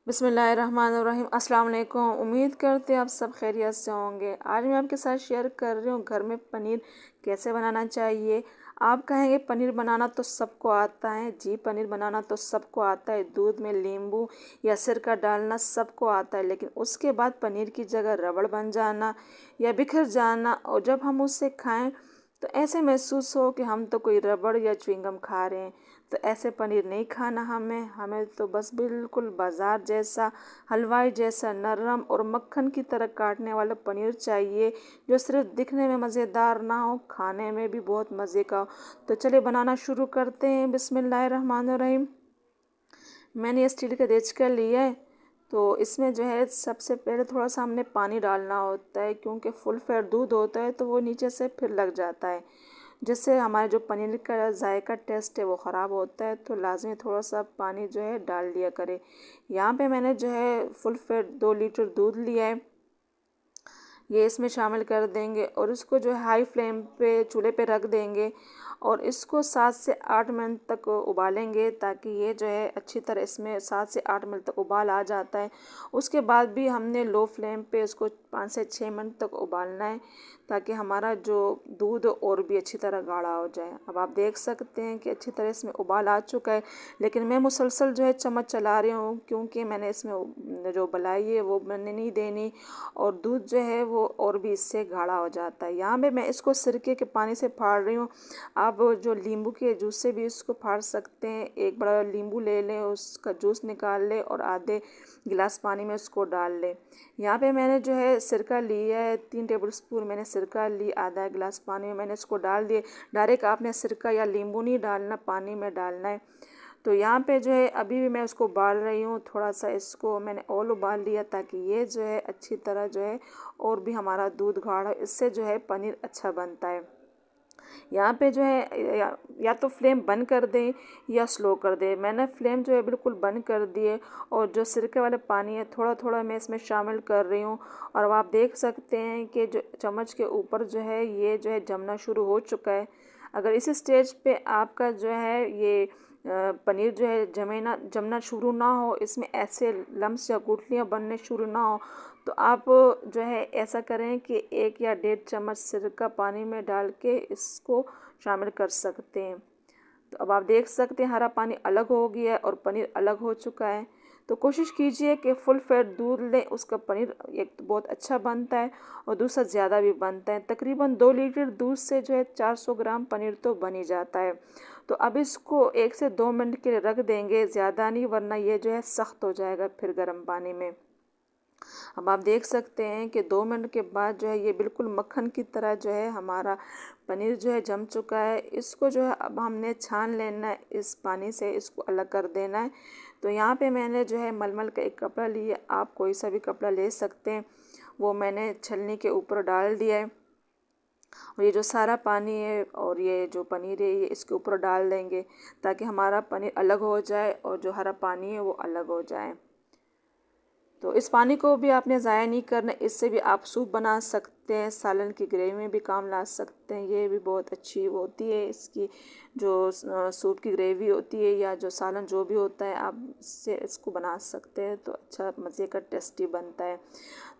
बिस्मिल्लाहिर्रहमानिर्रहीम। अस्सलाम वालेकुम। उम्मीद करते हैं आप सब खैरियत से होंगे। आज मैं आपके साथ शेयर कर रही हूँ घर में पनीर कैसे बनाना चाहिए। आप कहेंगे पनीर बनाना तो सबको आता है। जी, पनीर बनाना तो सबको आता है। दूध में नींबू या सिरका डालना सबको आता है, लेकिन उसके बाद पनीर की जगह रबड़ बन जाना या बिखर जाना, और जब हम उसे खाएं तो ऐसे महसूस हो कि हम तो कोई रबड़ या च्युइंगम खा रहे हैं। तो ऐसे पनीर नहीं खाना हमें हमें तो बस बिल्कुल बाज़ार जैसा, हलवाई जैसा नरम और मक्खन की तरह काटने वाला पनीर चाहिए, जो सिर्फ दिखने में मज़ेदार ना हो, खाने में भी बहुत मज़े का हो। तो चलिए बनाना शुरू करते हैं। बिस्मिल्लाहिर्रहमानिर्रहीम। मैंने ये स्टील का देचका लिया है। तो इसमें जो है सबसे पहले थोड़ा सा हमने पानी डालना होता है, क्योंकि फुल फैट दूध होता है तो वो नीचे से फिर लग जाता है, जिससे हमारे जो पनीर का जायका टेस्ट है वो ख़राब होता है। तो लाजमी थोड़ा सा पानी जो है डाल लिया करें। यहाँ पे मैंने जो है फुल फैट 2 लीटर दूध लिया है, ये इसमें शामिल कर देंगे और इसको जो है हाई फ्लेम पे चूल्हे पे रख देंगे और इसको 7 से 8 मिनट तक उबालेंगे, ताकि ये जो है अच्छी तरह इसमें 7 से 8 मिनट तक उबाल आ जाता है। उसके बाद भी हमने लो फ्लेम पे इसको 5 से 6 मिनट तक उबालना है, ताकि हमारा जो दूध और भी अच्छी तरह गाढ़ा हो जाए। अब आप देख सकते हैं कि अच्छी तरह इसमें उबाल आ चुका है, लेकिन मैं मुसलसल जो है चम्मच चला रही हूँ, क्योंकि मैंने इसमें जो उबलाई है वो मैंने नहीं देनी, और दूध जो है वो और भी इससे गाढ़ा हो जाता है। यहाँ पे मैं इसको सिरके के पानी से फाड़ रही हूँ। आप जो नींबू के जूस से भी इसको फाड़ सकते हैं। एक बड़ा नींबू ले लें, उसका जूस निकाल लें और आधे गिलास पानी में उसको डाल लें। यहाँ पे मैंने जो है सिरका लिया है, 3 टेबल स्पून मैंने सिरका ली, आधा गिलास पानी में मैंने इसको डाल दिए। डायरेक्ट आपने सिरका या नींबू नहीं डालना, पानी में डालना है। तो यहाँ पे जो है अभी भी मैं उसको उबाल रही हूँ, थोड़ा सा इसको मैंने और उबाल लिया, ताकि ये जो है अच्छी तरह जो है और भी हमारा दूध गाढ़ा, इससे जो है पनीर अच्छा बनता है। यहाँ पे जो है या तो फ्लेम बंद कर दें या स्लो कर दें। मैंने फ्लेम जो है बिल्कुल बंद कर दिए, और जो सिरके वाला पानी है थोड़ा थोड़ा मैं इसमें शामिल कर रही हूँ। और अब आप देख सकते हैं कि जो चम्मच के ऊपर जो है ये जो है जमना शुरू हो चुका है। अगर इस स्टेज पे आपका जो है ये पनीर जो है जमना शुरू ना हो, इसमें ऐसे लम्स या गुठलियाँ बनने शुरू ना हो, तो आप जो है ऐसा करें कि 1 या 1.5 चम्मच सिरका पानी में डाल के इसको शामिल कर सकते हैं। तो अब आप देख सकते हैं हरा पानी अलग हो गया है और पनीर अलग हो चुका है। तो कोशिश कीजिए कि फुल फैट दूध लें, उसका पनीर एक तो बहुत अच्छा बनता है और दूसरा ज़्यादा भी बनता है। तकरीबन 2 लीटर दूध से जो है 400 ग्राम पनीर तो बन ही जाता है। तो अब इसको 1 से 2 मिनट के लिए रख देंगे, ज़्यादा नहीं, वरना ये जो है सख्त हो जाएगा फिर गर्म पानी में। अब आप देख सकते हैं कि 2 मिनट के बाद जो है ये बिल्कुल मक्खन की तरह जो है हमारा पनीर जो है जम चुका है। इसको जो है अब हमने छान लेना है, इस पानी से इसको अलग कर देना है। तो यहाँ पे मैंने जो है मलमल का एक कपड़ा लिया, आप कोई सा भी कपड़ा ले सकते हैं, वो मैंने छलनी के ऊपर डाल दिया है। और ये जो सारा पानी है और ये जो पनीर है ये इसके ऊपर डाल देंगे, ताकि हमारा पनीर अलग हो जाए और जो हरा पानी है वो अलग हो जाए। तो इस पानी को भी आपने ज़ाया नहीं करना, इससे भी आप सूप बना सकते हैं, सालन की ग्रेवी में भी काम ला सकते हैं। ये भी बहुत अच्छी होती है, इसकी जो सूप की ग्रेवी होती है या जो सालन जो भी होता है, आप इससे इसको बना सकते हैं, तो अच्छा मज़े का टेस्टी बनता है।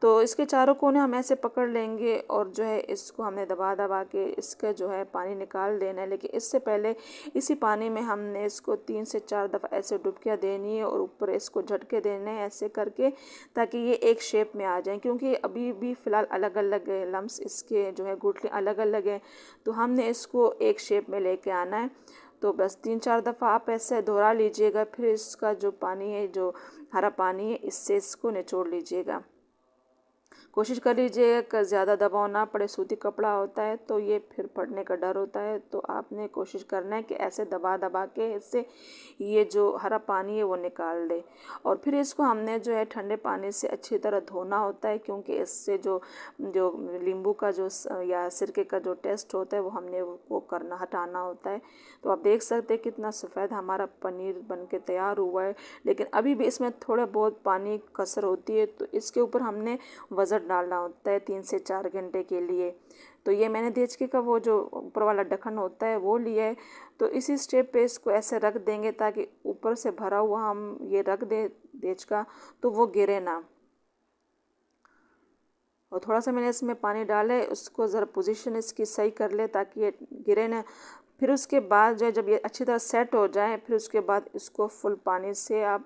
तो इसके चारों कोने हम ऐसे पकड़ लेंगे और जो है इसको हमने दबा दबा के इसका जो है पानी निकाल देना है। लेकिन इससे पहले इसी पानी में हमने इसको 3 से 4 दफ़ा ऐसे डुबकियाँ देनी है और ऊपर इसको झटके देने हैं ऐसे करके, ताकि ये एक शेप में आ जाए, क्योंकि अभी भी फ़िलहाल अलग अलग लम्स इसके जो है गुठली अलग अलग हैं। तो हमने इसको एक शेप में लेके आना है। तो बस 3-4 दफ़ा आप ऐसे दोहरा लीजिएगा, फिर इसका जो पानी है, जो हरा पानी है, इससे इसको निचोड़ लीजिएगा। कोशिश कर लीजिएगा कि ज़्यादा दबाव ना पड़े, सूती कपड़ा होता है तो ये फिर फटने का डर होता है। तो आपने कोशिश करना है कि ऐसे दबा दबा के इससे ये जो हरा पानी है वो निकाल दे। और फिर इसको हमने जो है ठंडे पानी से अच्छी तरह धोना होता है, क्योंकि इससे जो जो नींबू का जो या सिरके का जो टेस्ट होता है वो हमने वो करना हटाना होता है। तो आप देख सकते हैं कितना सफ़ेद हमारा पनीर बन के तैयार हुआ है, लेकिन अभी भी इसमें थोड़ा बहुत पानी कसर होती है। तो इसके ऊपर हमने वज़न डालना होता है 3 से 4 घंटे के लिए। तो ये मैंने देचके का वो जो ऊपर वाला ढक्कन होता है वो लिया है। तो इसी स्टेप पे इसको ऐसे रख देंगे, ताकि ऊपर से भरा हुआ हम ये रख दें देज का, तो वो गिरे ना। और थोड़ा सा मैंने इसमें पानी डाले, उसको ज़रा पोजीशन इसकी सही कर ले ताकि ये गिरे ना। फिर उसके बाद जो है जब ये अच्छी तरह सेट हो जाए, फिर उसके बाद इसको फुल पानी से आप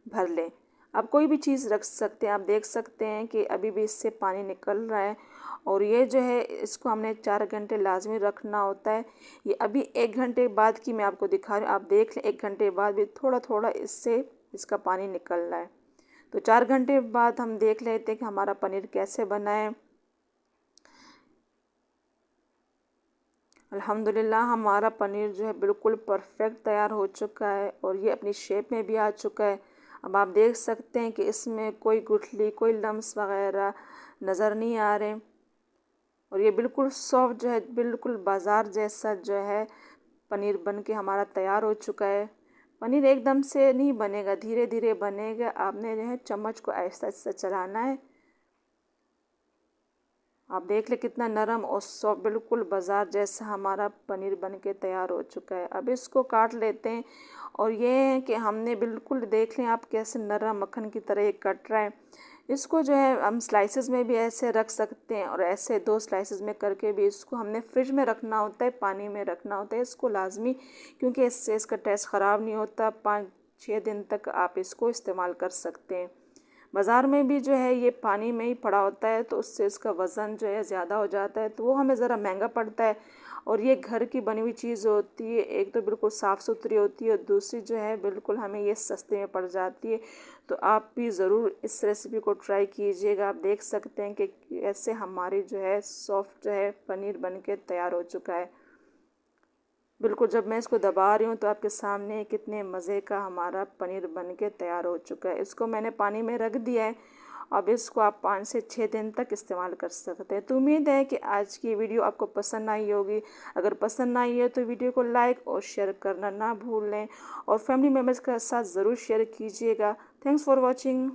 भर लें। आप कोई भी चीज़ रख सकते हैं। आप देख सकते हैं कि अभी भी इससे पानी निकल रहा है। और ये जो है इसको हमने 4 घंटे लाजमी रखना होता है। ये अभी 1 घंटे बाद की मैं आपको दिखा रही हूँ। आप देख लें 1 घंटे बाद भी थोड़ा थोड़ा इससे इसका पानी निकल रहा है। तो 4 घंटे बाद हम देख लेते हैं कि हमारा पनीर कैसे बना है। अल्हम्दुलिल्लाह हमारा पनीर जो है बिल्कुल परफेक्ट तैयार हो चुका है और ये अपनी शेप में भी आ चुका है। अब आप देख सकते हैं कि इसमें कोई गुठली, कोई लम्स वगैरह नज़र नहीं आ रहे। और ये बिल्कुल सॉफ्ट जो है, बिल्कुल बाज़ार जैसा जो है पनीर बन के हमारा तैयार हो चुका है। पनीर एकदम से नहीं बनेगा, धीरे धीरे बनेगा। आपने जो है चम्मच को ऐसा ऐसा चलाना है। आप देख ले कितना नरम और सॉफ्ट, बिल्कुल बाज़ार जैसा हमारा पनीर बन के तैयार हो चुका है। अब इसको काट लेते हैं। और ये है कि हमने बिल्कुल देख लें आप कैसे नरम मक्खन की तरह ये कट रहा है। इसको जो है हम स्लाइसेस में भी ऐसे रख सकते हैं और ऐसे 2 स्लाइसेस में करके भी इसको हमने फ्रिज में रखना होता है, पानी में रखना होता है इसको लाजमी, क्योंकि इससे इसका टेस्ट ख़राब नहीं होता। 5-6 दिन तक आप इसको इस्तेमाल कर सकते हैं। बाज़ार में भी जो है ये पानी में ही पड़ा होता है, तो उससे इसका वज़न जो है ज़्यादा हो जाता है, तो वो हमें ज़रा महंगा पड़ता है। और ये घर की बनी हुई चीज़ होती है, एक तो बिल्कुल साफ़ सुथरी होती है और दूसरी जो है बिल्कुल हमें ये सस्ते में पड़ जाती है। तो आप भी ज़रूर इस रेसिपी को ट्राई कीजिएगा। आप देख सकते हैं कि कैसे हमारी जो है सॉफ्ट जो है पनीर बन के तैयार हो चुका है। बिल्कुल जब मैं इसको दबा रही हूँ तो आपके सामने कितने मज़े का हमारा पनीर बन के तैयार हो चुका है। इसको मैंने पानी में रख दिया है। अब इसको आप 5 से 6 दिन तक इस्तेमाल कर सकते हैं। तो उम्मीद है कि आज की वीडियो आपको पसंद आई होगी। अगर पसंद आई है तो वीडियो को लाइक और शेयर करना ना भूलें और फैमिली मेम्बर्स के साथ ज़रूर शेयर कीजिएगा। Thanks for watching.